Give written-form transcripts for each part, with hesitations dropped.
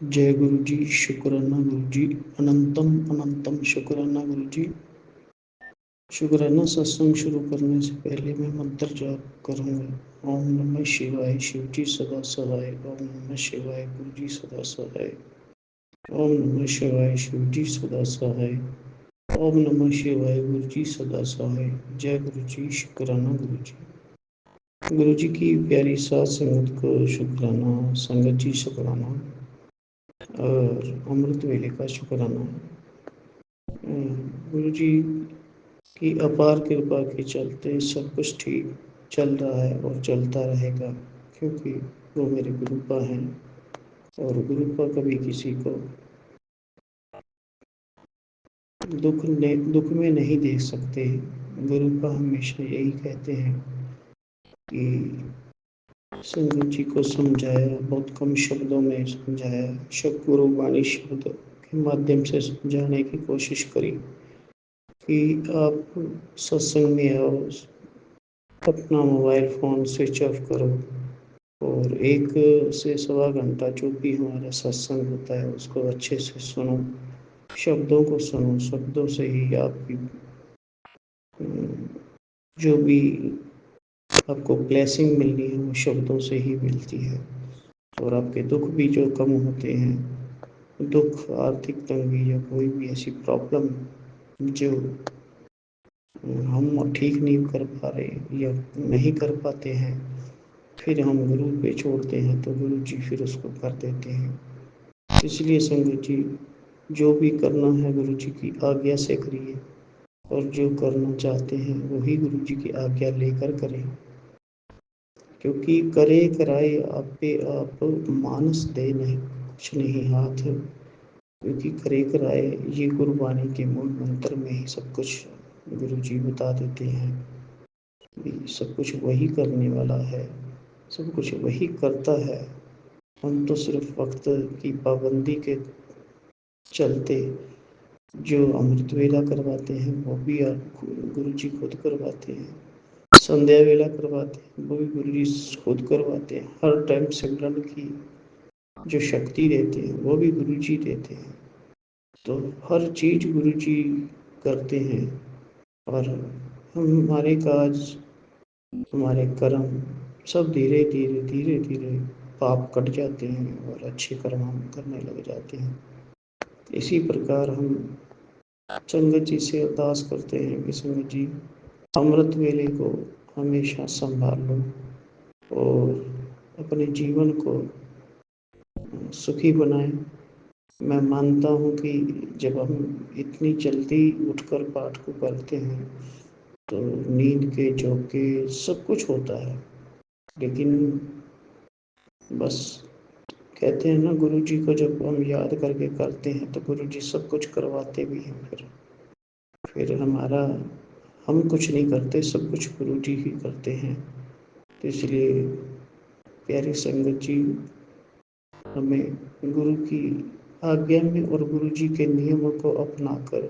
जय गुरु जी, शुक्राना गुरु जी, अनंतम अनंतम शुक्राना गुरु जी। शुक्राना। सत्संग शुरू करने से पहले मैं मंत्र जाप करूँगा। ओम नमः शिवाय, शिव जी सदा सहाय। ओम नमः शिवाय, गुरु जी सदा सहाय। ओम नमः शिवाय, शिव जी सदा सहाय। ओम नमः शिवाय, गुरु जी सदा सहाय। जय गुरु जी, शुक्राना गुरु जी। गुरु जी की प्यारी साथ संगत को शुक्राना, संगत जी शुक्राना और अमृत वेले का शुक्राना। गुरु जी की अपार कृपा के चलते सब कुछ ठीक चल रहा है और चलता रहेगा, क्योंकि वो मेरे गुरुपा हैं और गुरुपा कभी किसी को दुख में नहीं देख सकते। गुरुपा हमेशा यही कहते हैं कि संगत जी को समझाया, बहुत कम शब्दों में समझाया, गुरु वाणी शब्द के माध्यम से समझाने की कोशिश करी कि आप सत्संग में आओ, अपना मोबाइल फ़ोन स्विच ऑफ करो और 1 से सवा घंटा जो भी हमारा सत्संग होता है उसको अच्छे से सुनो, शब्दों को सुनो। शब्दों से ही आपकी जो भी आपको ब्लेसिंग मिलनी है वो शब्दों से ही मिलती है। और आपके दुख भी जो कम होते हैं, दुख, आर्थिक तंगी या कोई भी ऐसी प्रॉब्लम जो हम ठीक नहीं कर पा रहे या नहीं कर पाते हैं, फिर हम गुरु पे छोड़ते हैं तो गुरु जी फिर उसको कर देते हैं। इसलिए संगत जी, जो भी करना है गुरु जी की आज्ञा से करिए और जो करना चाहते हैं वही गुरु जी की आज्ञा लेकर करें, क्योंकि करे कराए आप पे आप मानस दे नहीं कुछ नहीं हाथ, क्योंकि करे कराए ये गुरुवाणी के मूल मंत्र में ही सब कुछ गुरु जी बता देते हैं। सब कुछ वही करने वाला है, सब कुछ वही करता है। हम तो सिर्फ वक्त की पाबंदी के चलते जो अमृत वेला करवाते हैं वो भी आप गुरु जी खुद करवाते हैं, संध्या वेला करवाते हैं वो भी गुरु जी खुद करवाते हैं, हर टाइम सिमरन की जो शक्ति देते हैं वो भी गुरु जी देते हैं। तो हर चीज़ गुरु जी करते हैं और हमारे काज, हमारे कर्म सब धीरे धीरे धीरे धीरे पाप कट जाते हैं और अच्छे कर्म हम करने लग जाते हैं। इसी प्रकार हम संगत जी से अरदास करते हैं कि संगत जी अमृत वेले को हमेशा संभाल लो और अपने जीवन को सुखी बनाएं। मैं मानता हूँ कि जब हम इतनी जल्दी उठकर पाठ को करते हैं तो नींद के झोंके सब कुछ होता है, लेकिन बस कहते हैं ना, गुरु जी को जब हम याद करके करते हैं तो गुरु जी सब कुछ करवाते भी हैं। फिर हमारा, हम कुछ नहीं करते, सब कुछ गुरु जी ही करते हैं। तो इसलिए प्यारी संगत जी, हमें गुरु की आज्ञा में और गुरु जी के नियमों को अपनाकर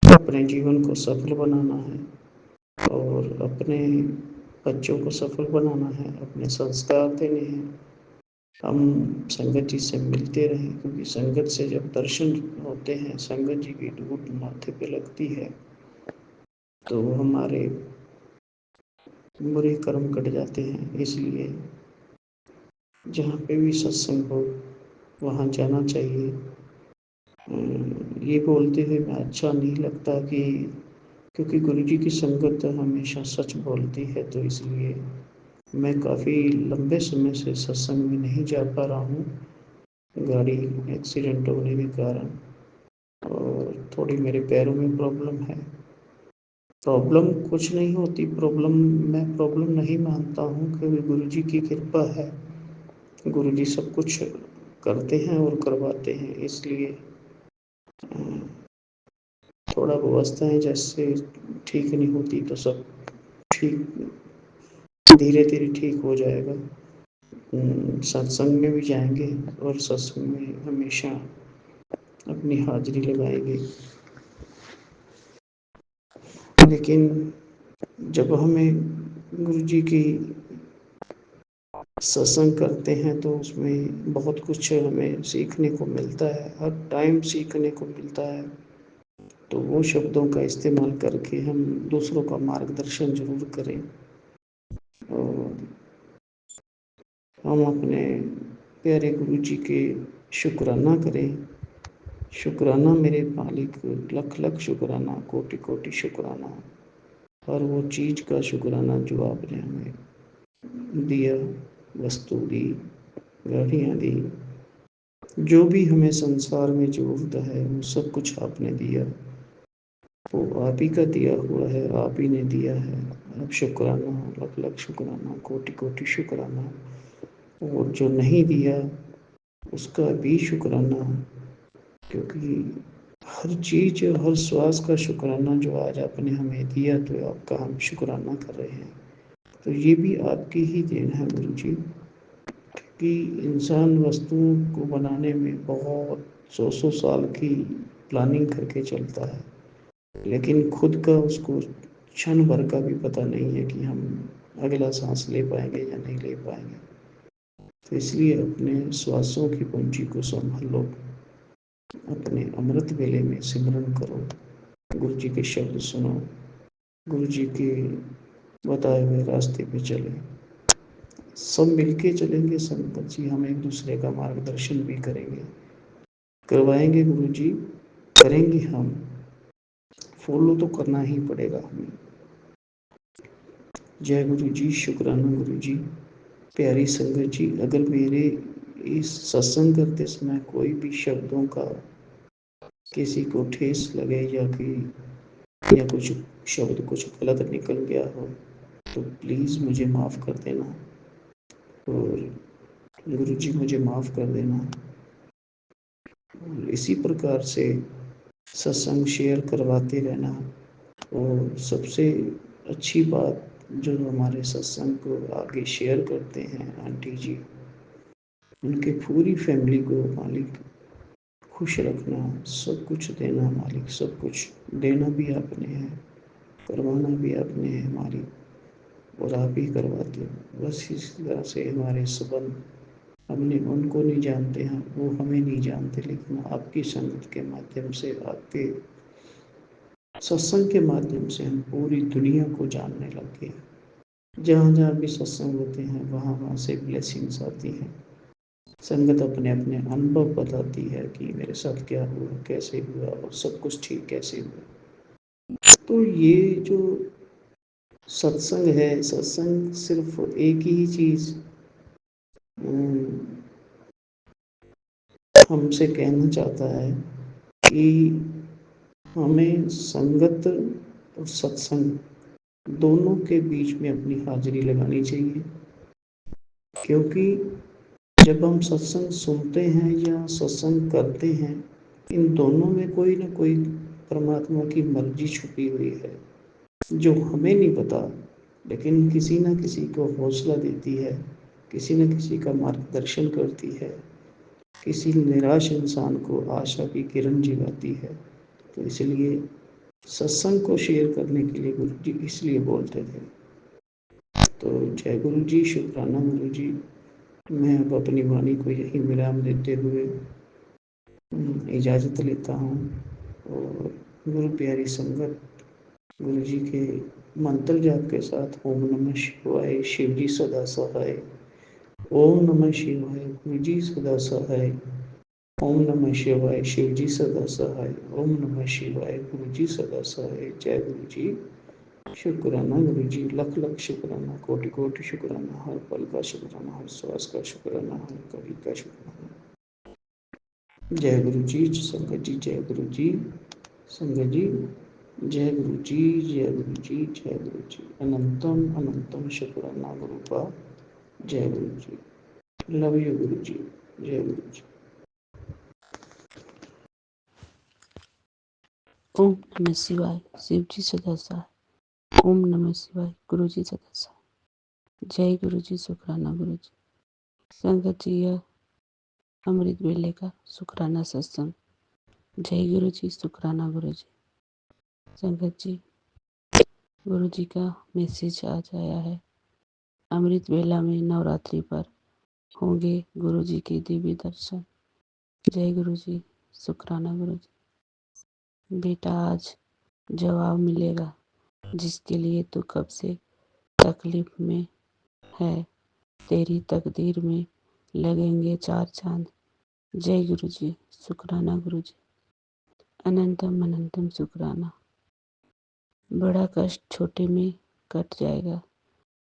अपने जीवन को सफल बनाना है और अपने बच्चों को सफल बनाना है, अपने संस्कार देने हैं। हम संगत जी से मिलते रहें, क्योंकि संगत से जब दर्शन होते हैं, संगत जी की धूप माथे पे लगती है तो हमारे बुरे कर्म कट जाते हैं। इसलिए जहाँ पे भी सत्संग हो वहाँ जाना चाहिए। ये बोलते हुए मैं अच्छा नहीं लगता कि, क्योंकि गुरु जी की संगत हमेशा सच बोलती है, तो इसलिए मैं काफ़ी लंबे समय से सत्संग में नहीं जा पा रहा हूँ, गाड़ी एक्सीडेंट होने के कारण, और थोड़ी मेरे पैरों में प्रॉब्लम है। प्रॉब्लम कुछ नहीं होती, मैं प्रॉब्लम नहीं मानता हूँ, क्योंकि गुरु जी की कृपा है, गुरु जी सब कुछ करते हैं और करवाते हैं। इसलिए थोड़ा व्यवस्थाएं जैसे ठीक नहीं होती तो सब ठीक धीरे धीरे ठीक हो जाएगा। सत्संग में भी जाएंगे और सत्संग में हमेशा अपनी हाजिरी लगाएंगे, लेकिन जब हमें गुरु जी की सत्संग करते हैं तो उसमें बहुत कुछ हमें सीखने को मिलता है, हर टाइम सीखने को मिलता है। तो वो शब्दों का इस्तेमाल करके हम दूसरों का मार्गदर्शन ज़रूर करें और हम अपने प्यारे गुरु जी के शुक्राना करें। शुक्राना मेरे मालिक, लख लख शुक्राना, कोटि कोटि शुक्राना, हर वो चीज़ का शुक्राना जो आपने हमें दिया, वस्तु दी, गाड़ियाँ दी, जो भी हमें संसार में ज़रूरत है वो सब कुछ आपने दिया, वो आप ही का दिया हुआ है, आप ही ने दिया है। अब शुक्राना, लख लख शुक्राना, कोटि कोटि शुक्राना। और जो नहीं दिया उसका भी शुक्राना, क्योंकि हर चीज़ और हर श्वास का शुक्राना जो आज आपने हमें दिया तो आपका हम शुक्राना कर रहे हैं। तो ये भी आपकी ही देन है गुरु जी, कि इंसान वस्तुओं को बनाने में बहुत 100-100 साल की प्लानिंग करके चलता है, लेकिन खुद का उसको क्षण भर का भी पता नहीं है कि हम अगला सांस ले पाएंगे या नहीं ले पाएंगे। तो इसलिए अपने श्वासों की पूंजी को संभालो, अपने अमृत वेले में सिमरन करो, गुरु जी के शब्द सुनो, गुरु जी के बताए हुए रास्ते पे चले, सब मिलके चलेंगे संगत जी, हम एक दूसरे का मार्गदर्शन भी करेंगे, करवाएंगे गुरु जी, करेंगे हम, फॉलो तो करना ही पड़ेगा हमें। जय गुरु जी, शुक्राना गुरु जी। प्यारी संगत जी, अगर मेरे इस सत्संग करते समय कोई भी शब्दों का किसी को ठेस लगे या कुछ शब्द कुछ गलत निकल गया हो तो प्लीज़ मुझे माफ़ कर देना, और गुरु जी मुझे माफ़ कर देना। और इसी प्रकार से सत्संग शेयर करवाते रहना। और सबसे अच्छी बात, जो हमारे सत्संग को आगे शेयर करते हैं आंटी जी, उनके पूरी फैमिली को मालिक खुश रखना, सब कुछ देना मालिक, सब कुछ देना भी आपने है, करवाना भी आपने है मालिक, और आप ही करवाते हो। बस इस तरह से हमारे संबंध, हमने उनको नहीं जानते हैं, वो हमें नहीं जानते, लेकिन आपकी संगत के माध्यम से, आपके सत्संग के माध्यम से हम पूरी दुनिया को जानने लग गए। जहाँ जहाँ भी सत्संग होते हैं वहाँ वहाँ से ब्लेसिंग्स आती हैं। संगत अपने अपने अनुभव बताती है कि मेरे साथ क्या हुआ, कैसे हुआ, और सब कुछ ठीक कैसे हुआ। तो ये जो सत्संग है, सत्संग सिर्फ एक ही चीज़ हमसे कहना चाहता है कि हमें संगत और सत्संग दोनों के बीच में अपनी हाजिरी लगानी चाहिए, क्योंकि जब हम सत्संग सुनते हैं या सत्संग करते हैं, इन दोनों में कोई ना कोई परमात्मा की मर्जी छुपी हुई है जो हमें नहीं पता, लेकिन किसी न किसी को हौसला देती है, किसी न किसी का मार्गदर्शन करती है, किसी निराश इंसान को आशा की किरण जगाती है। तो इसलिए सत्संग को शेयर करने के लिए गुरु जी इसलिए बोलते थे। तो जय गुरु जी, शुक्राना गुरु जी। मैं अब अपनी वाणी को यही विराम देते हुए इजाज़त लेता हूँ, और गुरु प्यारी संगत गुरु जी के मंत्र जाप के साथ ओम नमः शिवाय, शिव जी सदा सहाय, ओम नमः शिवाय, गुरु जी सदा सहाय, ओम नमः शिवाय, शिव जी सदा सहाय, ओम नमः शिवाय, गुरु जी सदा सहाय। जय गुरु जी, शुक्राना गुरु जी, लख लख शुक्राना, कोटि कोटि शुक्राना, हर पल का शुक्राना, हर श्वास का शुक्राना, हर कड़ी का शुक्राना। जय गुरु जी, संगत जी, जय गुरु जी, संगत जी, जय गुरु जी, जय गुरु जी, जय गुरु जी, अनंतम अनंतम शुक्राना गुरु का। जय गुरु जी, लव यू गुरु जी, जय गुरु जी। ओम नमः शिवाय, शिव जी सदा सहाय, ओम नमः शिवाय, गुरु जी सदा सहाय। जय गुरु जी, शुक्राना गुरु जी। संगत जी, यह अमृत वेले का शुक्राना सत्संग। जय गुरु जी, शुक्राना गुरु जी। संगत जी, गुरु जी का मैसेज आज आया है अमृत वेला में नवरात्रि पर होंगे गुरु जी के दिव्य दर्शन। जय गुरु जी, शुक्राना गुरु जी। बेटा आज जवाब मिलेगा जिसके लिए तू कब से तकलीफ में है। तेरी तकदीर में लगेंगे 4 चांद। जय गुरु जी, शुक्राना गुरु जी। अनंतम अनंतम शुक्राना। बड़ा कष्ट छोटे में कट जाएगा।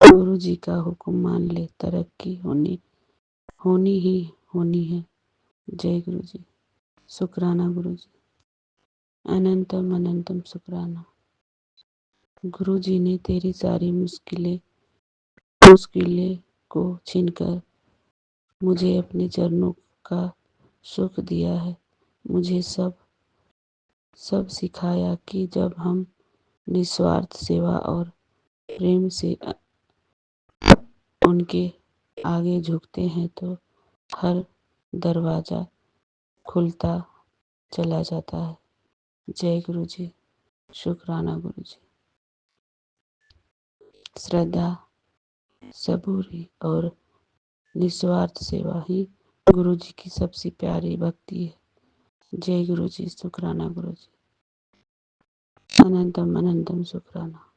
गुरु जी का हुक्म मान ले, तरक्की होनी ही होनी है। जय गुरु जी, शुक्राना गुरु जी। अनंतम अनंतम शुक्राना। गुरु जी ने तेरी सारी मुश्किलें को छीनकर मुझे अपने चरणों का सुख दिया है। मुझे सब सिखाया कि जब हम निस्वार्थ सेवा और प्रेम से उनके आगे झुकते हैं तो हर दरवाजा खुलता चला जाता है। जय गुरु जी, शुक्राना गुरु जी। श्रद्धा, सबूरी और निस्वार्थ सेवा ही गुरु जी की सबसे प्यारी भक्ति है। जय गुरु जी, शुक्राना गुरु जी। अनंतम अनंतम शुक्राना।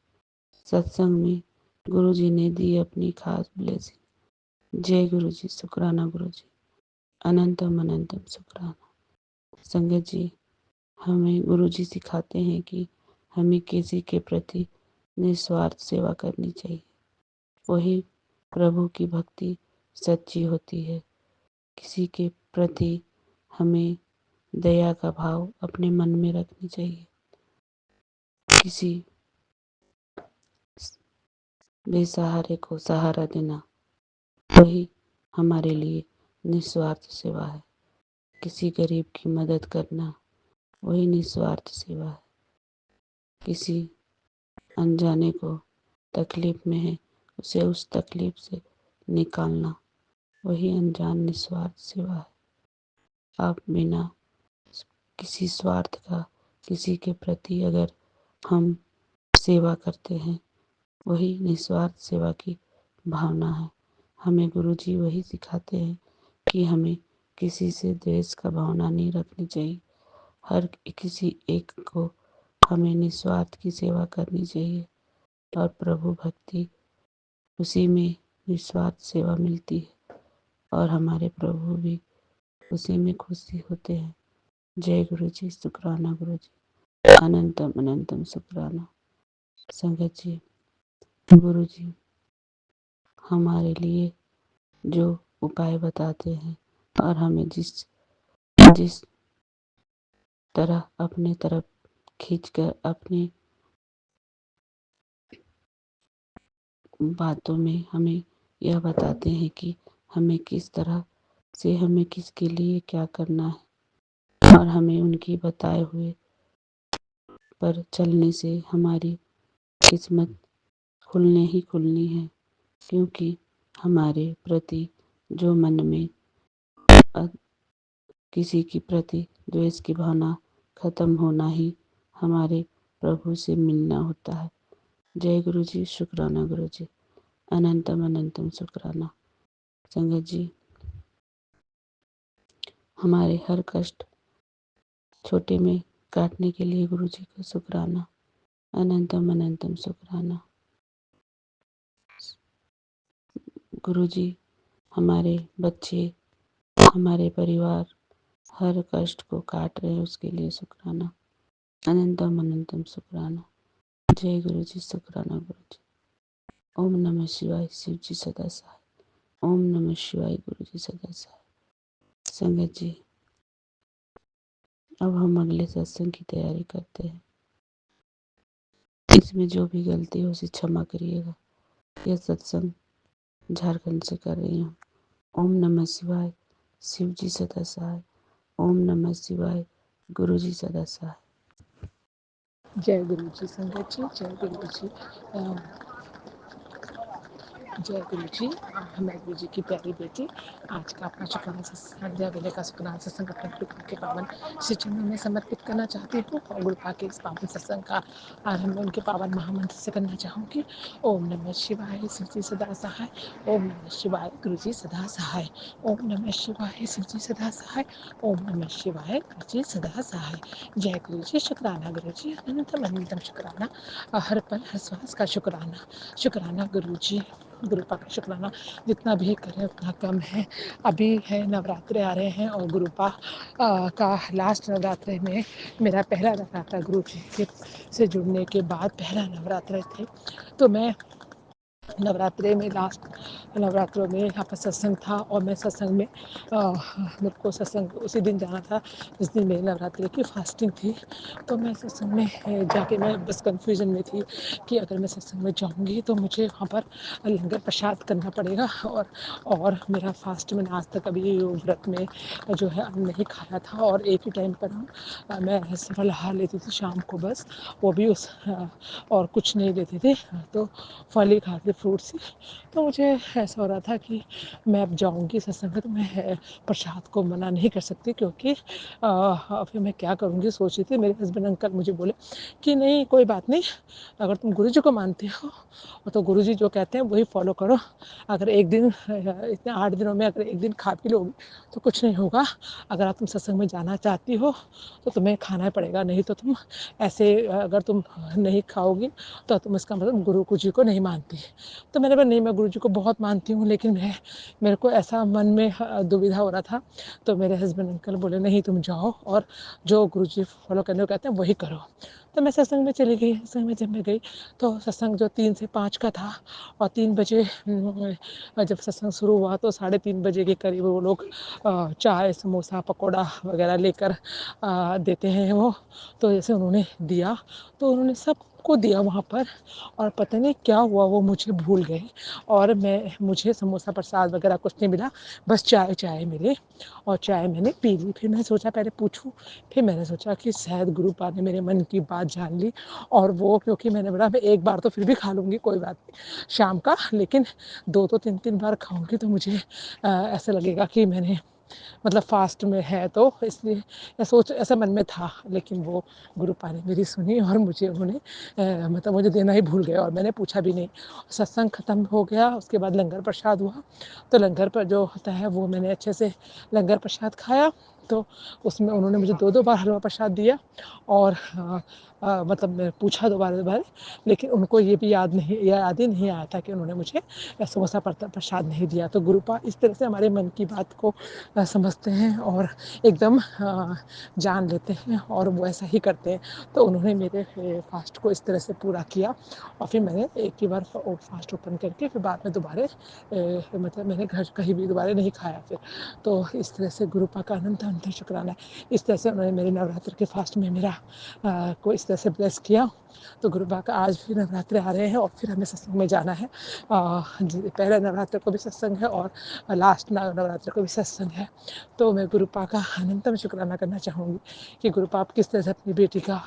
सत्संग में गुरु जी ने दी अपनी खास ब्लेसिंग। जय गुरु जी, शुक्राना गुरु जी। अनंतम अनंतम शुक्राना। संगत जी, हमें गुरु जी सिखाते हैं कि हमें किसी के प्रति निस्वार्थ सेवा करनी चाहिए। वही प्रभु की भक्ति सच्ची होती है। किसी के प्रति हमें दया का भाव अपने मन में रखनी चाहिए। किसी बेसहारे को सहारा देना वही हमारे लिए निस्वार्थ सेवा है। किसी गरीब की मदद करना वही निस्वार्थ सेवा है। किसी अनजाने को तकलीफ में है, उसे उस तकलीफ से निकालना वही अनजान निस्वार्थ सेवा है। आप बिना किसी स्वार्थ का किसी के प्रति अगर हम सेवा करते हैं वही निस्वार्थ सेवा की भावना है। हमें गुरुजी वही सिखाते हैं कि हमें किसी से द्वेष का भावना नहीं रखनी चाहिए। हर किसी एक को हमें निस्वार्थ की सेवा करनी चाहिए और प्रभु भक्ति उसी में निस्वार्थ सेवा मिलती है और हमारे प्रभु भी उसी में खुशी होते हैं। जय गुरु जी, शुक्राना गुरु जी। अनंतम अनंतम शुक्राना। संगत जी, गुरु जी हमारे लिए जो उपाय बताते हैं और हमें जिस तरह अपने तरफ खींचकर अपनी बातों में हमें यह बताते हैं कि हमें किस तरह से हमें किसके लिए क्या करना है और हमें उनकी बताए हुए पर चलने से हमारी किस्मत खुलने ही खुलनी है। क्योंकि हमारे प्रति जो मन में किसी के प्रति द्वेष की भावना खत्म होना ही हमारे प्रभु से मिलना होता है। जय गुरु जी, शुक्राना गुरु जी। अनंतम अनंतम शुक्राना। संगत जी, हमारे हर कष्ट छोटे में काटने के लिए गुरु जी का शुक्राना। अनंतम अनंतम शुक्राना। गुरु जी हमारे बच्चे हमारे परिवार हर कष्ट को काट रहे हैं उसके लिए शुक्राना। अनंतम अनंतम शुक्राना। जय गुरु जी, शुक्राना गुरु जी। ओम नमः शिवाय। शिव जी सदा सहाय। ओम नमः शिवाय। गुरु जी सदा सहाय। संगत जी, अब हम अगले सत्संग की तैयारी करते हैं। इसमें जो भी गलती हो उसे क्षमा करिएगा। यह सत्संग झारखंड से कर रही हूँ। ओम नमः शिवाय। शिव जी सदा सहाय। ओम नमः शिवाय। गुरु जी सदा सहाय। जय गुरु जी। संगत जी, जय गुरु जी। जय गुरु जी। मैं गुरु जी की प्यारी बेटी आज का अपना शुक्राना सत्संग जय बेले का शुक्राना सत्संग अपने गुरु के पावन श्री चरणों में समर्पित करना चाहती हूँ और गुरु के इस पावन सत्संग का आरंभ उनके पावन महामंत्र से करना चाहूँगी। ओम नमः शिवाय शिव जी सदा सहाय। ओम नमः शिवाय गुरु जी सदा सहाय। ओम नमः शिवाय शिव जी सदा सहाय। ओम नमः शिवाय गुरु जी सदा सहाय। जय गुरु जी। शुक्राना गुरु जी। अनंतम अनंतम शुक्राना। हर पल हर श्वास का शुक्राना। शुक्राना गुरु जी। गुरुपा का शुक्राना जितना भी करें उतना कम है। अभी है नवरात्रे आ रहे हैं और गुरुपा का लास्ट नवरात्रे में मेरा पहला नवरात्रा गुरु जी के से जुड़ने के बाद पहला नवरात्रे थे। तो मैं नवरात्रे में लास्ट नवरात्रों में यहाँ पर सत्संग था और मैं सत्संग में मेरे को सत्संग उसी दिन जाना था जिस दिन मेरी नवरात्रि की फास्टिंग थी। तो मैं सत्संग में जाके मैं बस कंफ्यूजन में थी कि अगर मैं सत्संग में जाऊँगी तो मुझे वहाँ पर लंगर प्रसाद करना पड़ेगा और मेरा फास्ट मैंने आज तक अभी व्रत में जो है अन्न नहीं खाया था और एक ही टाइम पर मैं फलाहार लेती थी शाम को बस, वो भी उस और कुछ नहीं लेते थे, तो फल ही खाते फ्रूट्स ही। तो मुझे ऐसा हो रहा था कि मैं अब जाऊंगी सत्संग में तो मैं प्रसाद को मना नहीं कर सकती क्योंकि फिर मैं क्या करूंगी सोच रही थी। मेरे हस्बैंड अंकल मुझे बोले कि नहीं कोई बात नहीं, अगर तुम गुरु जी को मानती हो तो गुरु जी जो कहते हैं वही फॉलो करो। अगर एक दिन इतने 8 दिनों में अगर एक दिन खा पी लोगी तो कुछ नहीं होगा। अगर आप तुम सत्संग में जाना चाहती हो तो तुम्हें खाना ही पड़ेगा, नहीं तो तुम ऐसे अगर तुम नहीं खाओगी तो तुम इसका मतलब गुरु जी को नहीं मानती। तो मैंने बोला नहीं मैं गुरु जी को बहुत मानती हूँ, लेकिन मेरे को ऐसा मन में दुविधा हो रहा था। तो मेरे हस्बैंड अंकल बोले नहीं तुम जाओ और जो गुरु जी फॉलो करने को कहते हैं वही करो। तो मैं सत्संग में चली गई। सत्संग में जब मैं गई तो सत्संग जो 3 से 5 का था और 3 बजे जब सत्संग शुरू हुआ तो 3:30 बजे के करीब वो लोग चाय समोसा पकौड़ा वगैरह लेकर देते हैं वो। तो जैसे उन्होंने दिया तो उन्होंने सबको दिया वहाँ पर और पता नहीं क्या हुआ वो मुझे भूल गए और मुझे समोसा प्रसाद वगैरह कुछ नहीं मिला, बस चाय चाय मिले और चाय मैंने पी ली। फिर मैंने सोचा पहले पूछूं, फिर मैंने सोचा कि शायद गुरुपा ने मेरे मन की बात जान ली और वो क्योंकि मैंने बोला मैं एक बार तो फिर भी खा लूँगी कोई बात नहीं शाम का, लेकिन 2 3 3 बार खाऊंगी तो मुझे ऐसा लगेगा कि मैंने मतलब फास्ट में है, तो इसलिए सोच ऐसा मन में था। लेकिन वो गुरुपा ने मेरी सुनी और मुझे उन्होंने मतलब मुझे देना ही भूल गया और मैंने पूछा भी नहीं। सत्संग ख़त्म हो गया, उसके बाद लंगर प्रसाद हुआ तो लंगर पर जो होता है वो मैंने अच्छे से लंगर प्रसाद खाया। तो उसमें उन्होंने मुझे 2 बार हलवा प्रसाद दिया और मतलब मैं पूछा दोबारा, लेकिन उनको ये भी याद ही नहीं आया था कि उन्होंने मुझे समोसा प्रसाद नहीं दिया। तो गुरुपा इस तरह से हमारे मन की बात को समझते हैं और एकदम जान लेते हैं और वो ऐसा ही करते हैं। तो उन्होंने मेरे फास्ट को इस तरह से पूरा किया और फिर मैंने एक ही बार फास्ट ओपन करके फिर बाद में दोबारा मतलब मैंने घर कहीं भी दोबारा नहीं खाया फिर। तो इस तरह से गुरुपा का अनंत अनंत शुक्राना है। इस तरह से उन्होंने मेरे नवरात्र के फास्ट में मेरा को इस तरह से ब्लेस किया। तो गुरुपा का आज भी नवरात्रे आ रहे हैं और फिर हमें सत्संग में जाना है। पहले नवरात्र को भी सत्संग है और लास्ट नवरात्र को भी सत्संग है। तो मैं गुरुपा का अनंतम शुक्राना करना चाहूँगी कि गुरुपा आप किस तरह से अपनी बेटी का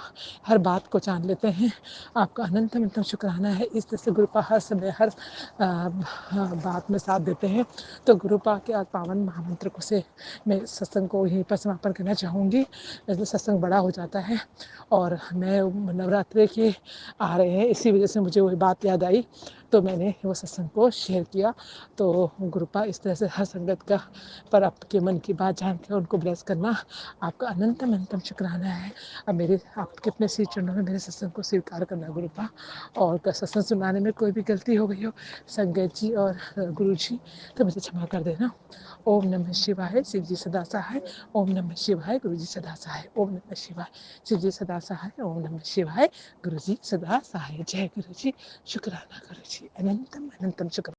हर बात को जान लेते हैं। आपका अनंतम अनंतम शुक्राना है। इस तरह से गुरुपा हर समय हर बात में साथ देते हैं। तो गुरुपा के आज पावन महामंत्र को से मैं सत्संग को यहीं पर समापन करना चाहूँगी। जैसे सत्संग बड़ा हो जाता है और मैं नवरात्रे के आ रहे हैं इसी वजह से मुझे वही बात याद आई तो मैंने वो सत्संग को शेयर किया। तो गुरुपा इस तरह से हर संगत का पर आपके मन की बात जान के उनको ब्लेस करना आपका अनंतम अनंतम शुक्राना है। अब मेरे आपके अपने श्री चरणों में मेरे सत्संग को स्वीकार करना गुरुपा। और सत्संग सुनाने में कोई भी गलती हो गई हो संगत जी और गुरु जी तो मुझे क्षमा कर देना। ओम नमः शिवाय शिव जी सदा सहाय। ओम नमः शिवाय गुरु जी सदा सहाय। ओम नमः शिवाय शिव जी सदा सहाय। ओम नमः शिवाय गुरु जी सदा सहाय। जय गुरु जी। शुक्राना गुरु जी। अनंतम अनंतम शुक्राना।